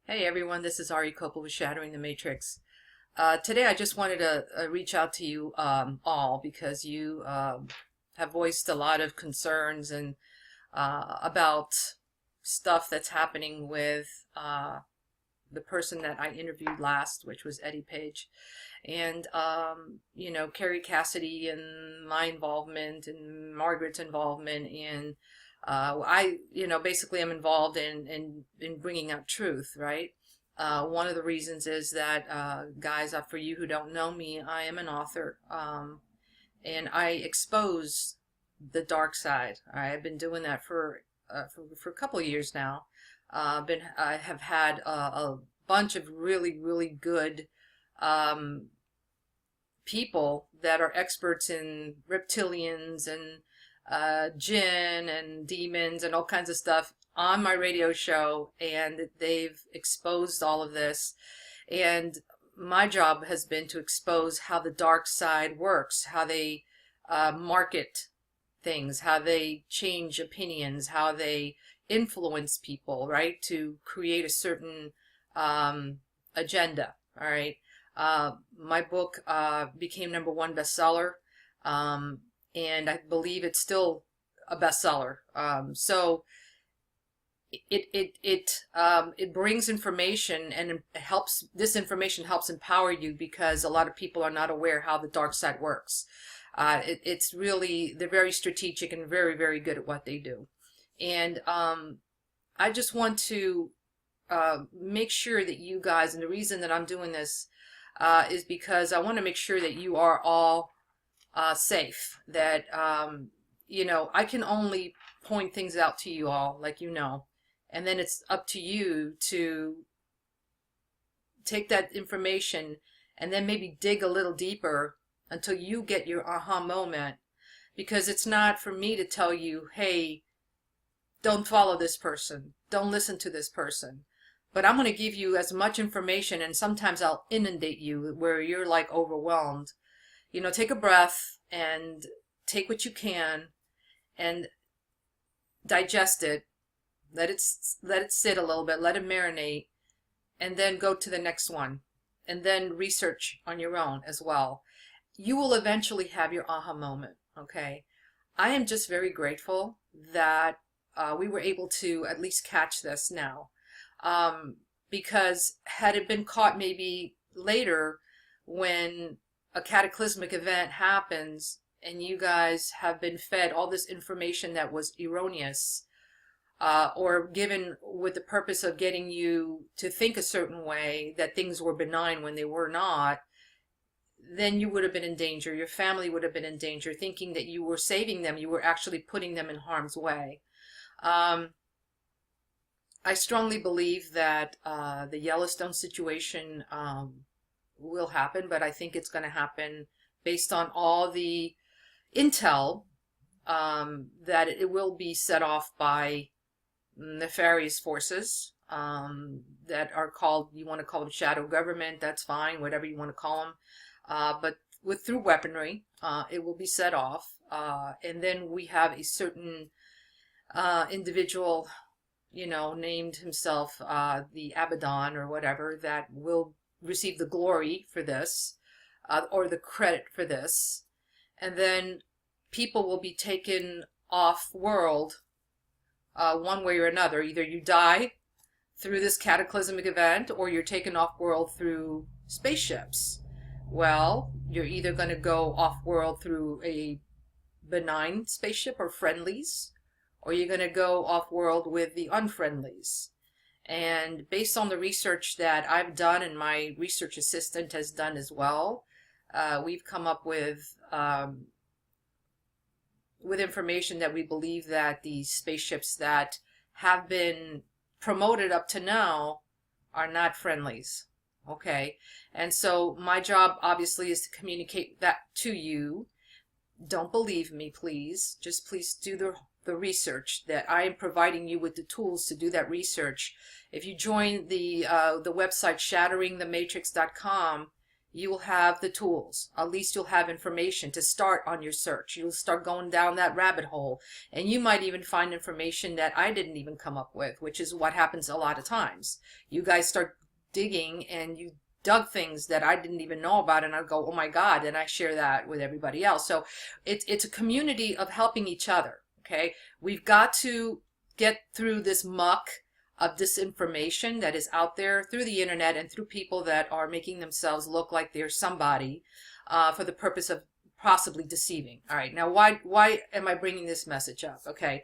Hey everyone, this is Ari Kopel with Shattering the Matrix. Today I just wanted to reach out to you all because you have voiced a lot of concerns and about stuff that's happening with the person that I interviewed last, which was Eddie Page. And, Carrie Cassidy and my involvement and Margaret's involvement in basically I'm involved in bringing out truth, right? One of the reasons is that, guys, for you who don't know me, I am an author, and I expose the dark side. I've been doing that for a couple of years now. I have had a bunch of really good um, people that are experts in reptilians and jinn and demons and all kinds of stuff on my radio show, and they've exposed all of this. And my job has been to expose how the dark side works, how they market things, how they change opinions, how they influence people, right, to create a certain agenda. All right. My book became #1 bestseller, and I believe it's still a bestseller. So it brings information, and it helps. This information helps empower you because a lot of people are not aware how the dark side works. It's really, they're very strategic and very good at what they do. And I just want to make sure that you guys, and the reason that I'm doing this is because I want to make sure that you are all safe. That, I can only point things out to you all, like and then it's up to you to take that information and then maybe dig a little deeper until you get your aha moment. Because it's not for me to tell you, hey, don't follow this person, don't listen to this person. But I'm going to give you as much information, and sometimes I'll inundate you where you're like overwhelmed. Take a breath and take what you can and digest it. Let it sit a little bit, let it marinate, and then go to the next one. And then research on your own as well. You will eventually have your aha moment, okay? I am just very grateful that we were able to at least catch this now. Because had it been caught maybe later when a cataclysmic event happens and you guys have been fed all this information that was erroneous, or given with the purpose of getting you to think a certain way, that things were benign when they were not, then you would have been in danger. Your family would have been in danger, thinking that you were saving them. You were actually putting them in harm's way. I strongly believe that the Yellowstone situation will happen, but I think it's going to happen based on all the intel that it will be set off by nefarious forces that are called, you want to call them shadow government, that's fine, whatever you want to call them. But through weaponry, it will be set off. And then we have a certain individual, named himself the Abaddon or whatever, that will receive the glory for this, or the credit for this. And then people will be taken off world one way or another. Either you die through this cataclysmic event, or you're taken off world through spaceships. Well, you're either going to go off world through a benign spaceship or friendlies, or you're going to go off world with the unfriendlies. And based on the research that I've done and my research assistant has done as well, we've come up with information that we believe that the spaceships that have been promoted up to now are not friendlies. Okay, and so my job obviously is to communicate that to you. Don't believe me, please. Just please do the research. That I am providing you with the tools to do that research. If you join the website shatteringthematrix.com, you will have the tools. At least you'll have information to start on your search. You'll start going down that rabbit hole, and you might even find information that I didn't even come up with, which is what happens a lot of times. You guys start digging and you dug things that I didn't even know about, and I go, oh my God, and I share that with everybody else. So it's a community of helping each other. Okay, we've got to get through this muck of disinformation that is out there through the internet and through people that are making themselves look like they're somebody for the purpose of possibly deceiving. All right, now why am I bringing this message up? Okay,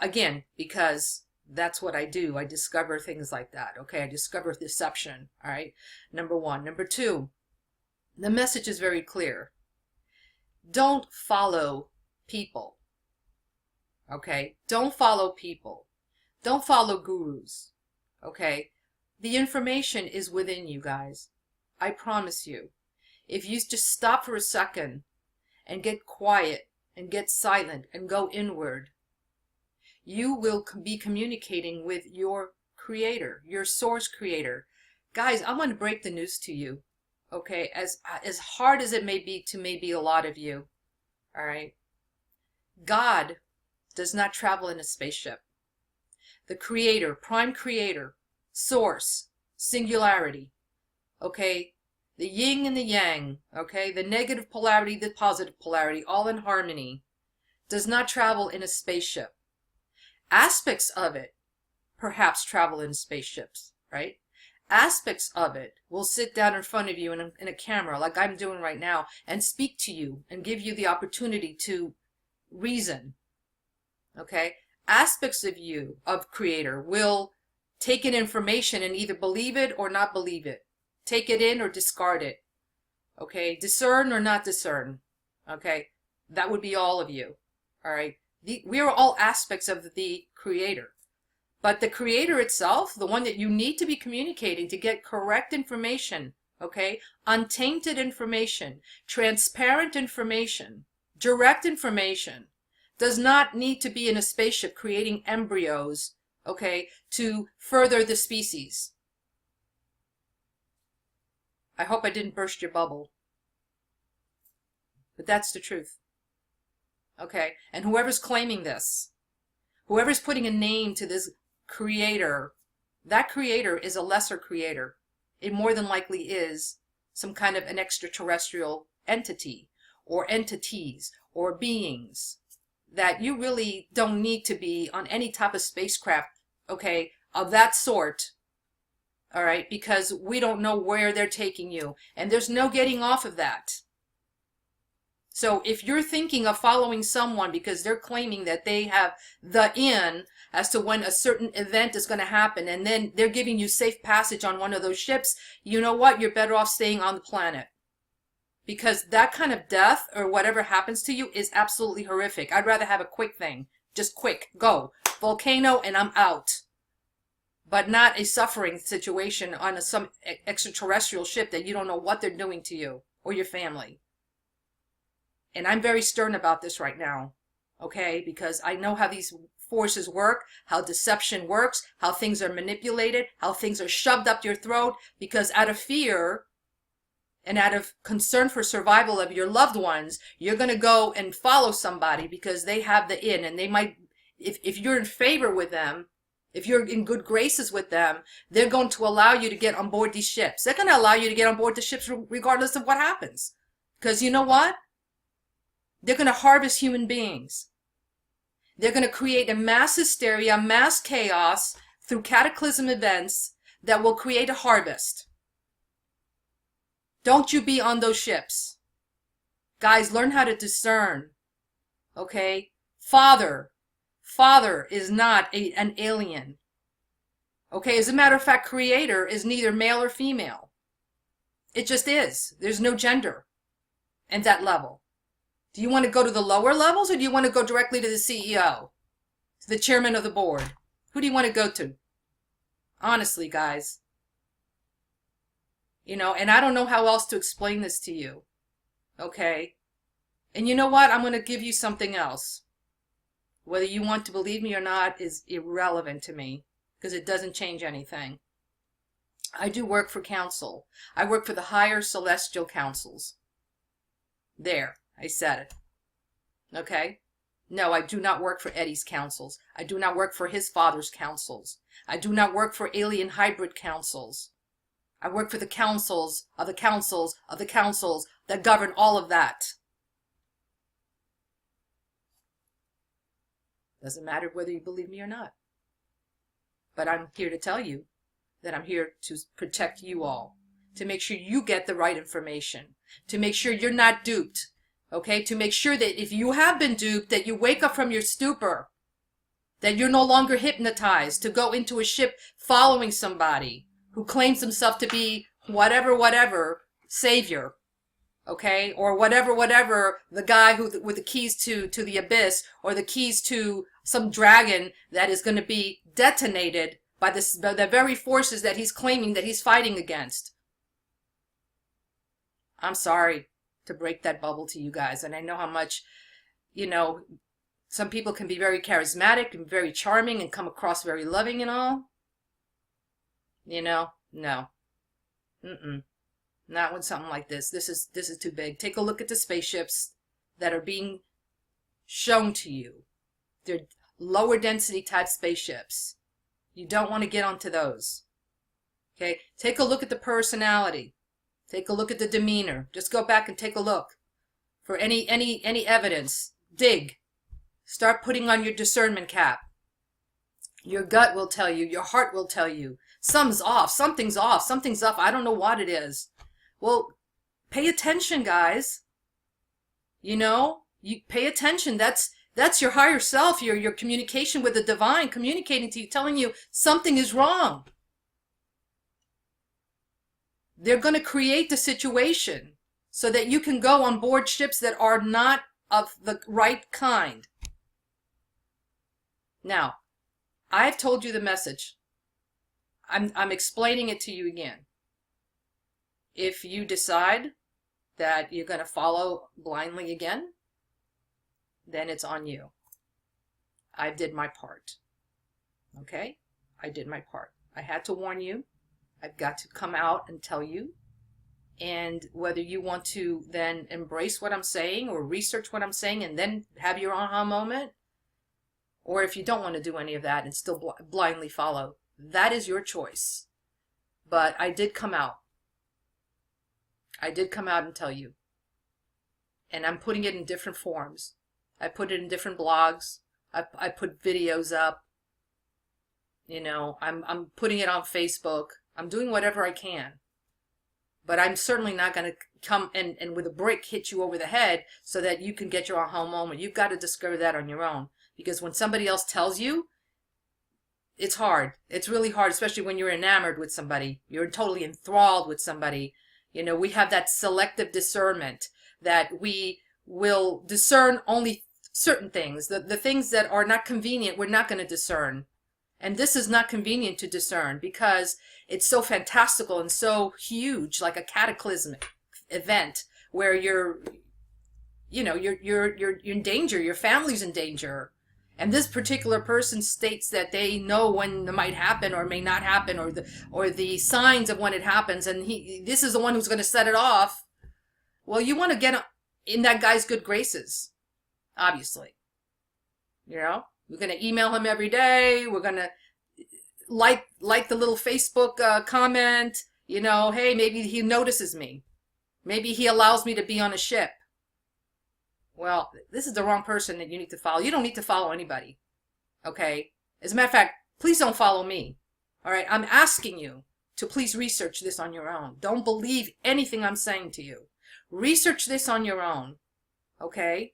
again, because that's what I do. I discover things like that. Okay, I discover deception. All right, number one. Number two, the message is very clear. Don't follow people. Okay, don't follow people. Don't follow gurus. Okay, the information is within you guys. I promise you. If you just stop for a second and get quiet and get silent and go inward, you will be communicating with your creator, your source creator. Guys, I'm going to break the news to you. Okay, as hard as it may be to maybe a lot of you. All right. God does not travel in a spaceship. The creator, prime creator, source, singularity. Okay, the yin and the yang. Okay, the negative polarity, the positive polarity, all in harmony. Does not travel in a spaceship. Aspects of it perhaps travel in spaceships, right? Aspects of it will sit down in front of you in a camera like I'm doing right now and speak to you and give you the opportunity to reason. Okay? Aspects of you, of creator, will take in information and either believe it or not believe it. Take it in or discard it. Okay? Discern or not discern. Okay? That would be all of you. All right? We are all aspects of the creator. But the creator itself, the one that you need to be communicating to get correct information, okay? Untainted information, transparent information, direct information, does not need to be in a spaceship creating embryos, okay, to further the species. I hope I didn't burst your bubble. But that's the truth. Okay? And whoever's claiming this, whoever's putting a name to this creator, that creator is a lesser creator. It more than likely is some kind of an extraterrestrial entity or entities or beings that you really don't need to be on any type of spacecraft, okay, of that sort, all right, because we don't know where they're taking you, and there's no getting off of that. So if you're thinking of following someone because they're claiming that they have the in as to when a certain event is going to happen, and then they're giving you safe passage on one of those ships, you know what? You're better off staying on the planet. Because that kind of death or whatever happens to you is absolutely horrific. I'd rather have a quick thing. Just quick. Go. Volcano and I'm out. But not a suffering situation on some extraterrestrial ship that you don't know what they're doing to you or your family. And I'm very stern about this right now, okay? Because I know how these forces work, how deception works, how things are manipulated, how things are shoved up your throat, because out of fear and out of concern for survival of your loved ones, you're going to go and follow somebody because they have the in, and they might, if you're in favor with them, if you're in good graces with them, they're going to allow you to get on board these ships. They're going to allow you to get on board the ships regardless of what happens. Because you know what? They're going to harvest human beings. They're going to create a mass hysteria, mass chaos through cataclysm events that will create a harvest. Don't you be on those ships. Guys, learn how to discern. Okay? Father is not an alien. Okay? As a matter of fact, creator is neither male or female. It just is. There's no gender at that level. Do you want to go to the lower levels, or do you want to go directly to the CEO, to the chairman of the board? Who do you want to go to? Honestly, guys. You know, and I don't know how else to explain this to you. Okay? And you know what? I'm going to give you something else. Whether you want to believe me or not is irrelevant to me, because it doesn't change anything. I do work for council. I work for the higher celestial councils. There, I said it. Okay? No, I do not work for Eddie's councils. I do not work for his father's councils. I do not work for alien hybrid councils. I work for the councils of the councils of the councils that govern all of that. Doesn't matter whether you believe me or not. But I'm here to tell you that I'm here to protect you all, to make sure you get the right information, to make sure you're not duped, okay? To make sure that if you have been duped, that you wake up from your stupor, that you're no longer hypnotized to go into a ship following somebody who claims himself to be whatever savior, okay? Or whatever the guy who with the keys to the abyss, or the keys to some dragon that is going to be detonated by the very forces that he's claiming that he's fighting against. I'm sorry to break that bubble to you guys, and I know how much, some people can be very charismatic and very charming and come across very loving and all. No. Not with something like this. This is too big. Take a look at the spaceships that are being shown to you. They're lower density type spaceships. You don't want to get onto those. Okay? Take a look at the personality. Take a look at the demeanor. Just go back and take a look for any evidence. Dig. Start putting on your discernment cap. Your gut will tell you. Your heart will tell you. Something's off. Something's off. Something's up. I don't know what it is. Well, pay attention, guys. You pay attention. That's your higher self, your communication with the divine, communicating to you, telling you something is wrong. They're going to create the situation so that you can go on board ships that are not of the right kind. Now, I've told you the message. I'm explaining it to you again. If you decide that you're going to follow blindly again, then it's on you. I did my part. Okay? I did my part. I had to warn you. I've got to come out and tell you. And whether you want to then embrace what I'm saying or research what I'm saying and then have your aha moment, or if you don't want to do any of that and still blindly follow, that is your choice. But I did come out. I did come out and tell you. And I'm putting it in different forms. I put it in different blogs. I put videos up. I'm putting it on Facebook. I'm doing whatever I can. But I'm certainly not going to come and with a brick hit you over the head so that you can get your aha moment. You've got to discover that on your own. Because when somebody else tells you, it's hard. It's really hard, especially when you're enamored with somebody. You're totally enthralled with somebody. We have that selective discernment that we will discern only certain things. The things that are not convenient, we're not going to discern. And this is not convenient to discern because it's so fantastical and so huge, like a cataclysmic event where you're in danger. Your family's in danger. And this particular person states that they know when it might happen or may not happen, or the signs of when it happens, and this is the one who's going to set it off. Well, you want to get in that guy's good graces, obviously. We're going to email him every day. We're going to like the little Facebook comment. Hey, maybe he notices me. Maybe he allows me to be on a ship. Well, this is the wrong person that you need to follow. You don't need to follow anybody, okay? As a matter of fact, please don't follow me, all right? I'm asking you to please research this on your own. Don't believe anything I'm saying to you. Research this on your own, okay?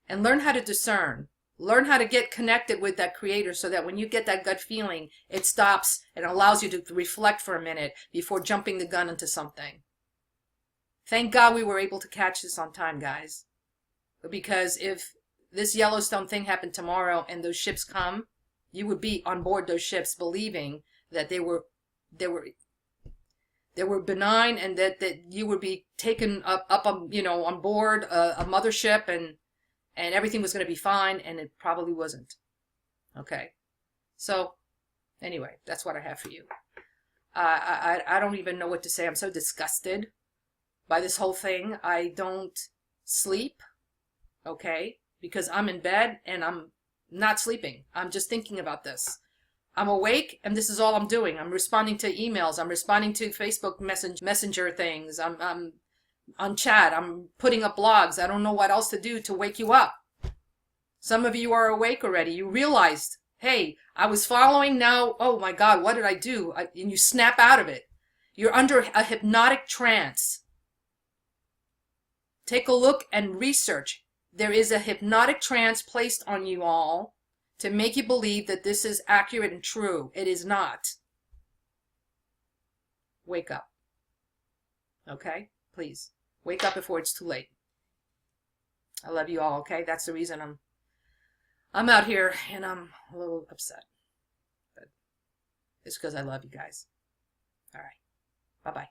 And learn how to discern. Learn how to get connected with that creator so that when you get that gut feeling, it stops and allows you to reflect for a minute before jumping the gun into something. Thank God we were able to catch this on time, guys. Because if this Yellowstone thing happened tomorrow and those ships come, you would be on board those ships believing that they were benign and that you would be taken up on board a mothership and everything was going to be fine, and it probably wasn't. Okay. So anyway, that's what I have for you. I don't even know what to say. I'm so disgusted by this whole thing. I don't sleep, okay, because I'm in bed and I'm not sleeping. I'm just thinking about this. I'm awake and this is all I'm doing. I'm responding to emails. I'm responding to Facebook messenger things. I'm on chat. I'm putting up blogs. I don't know what else to do to wake you up. Some of you are awake already. You realized, hey, I was following now. Oh my God, what did I do? And you snap out of it. You're under a hypnotic trance. Take a look and research. There is a hypnotic trance placed on you all to make you believe that this is accurate and true. It is not. Wake up. Okay? Please. Wake up before it's too late. I love you all, okay? That's the reason I'm out here and I'm a little upset. But it's because I love you guys. All right. Bye-bye.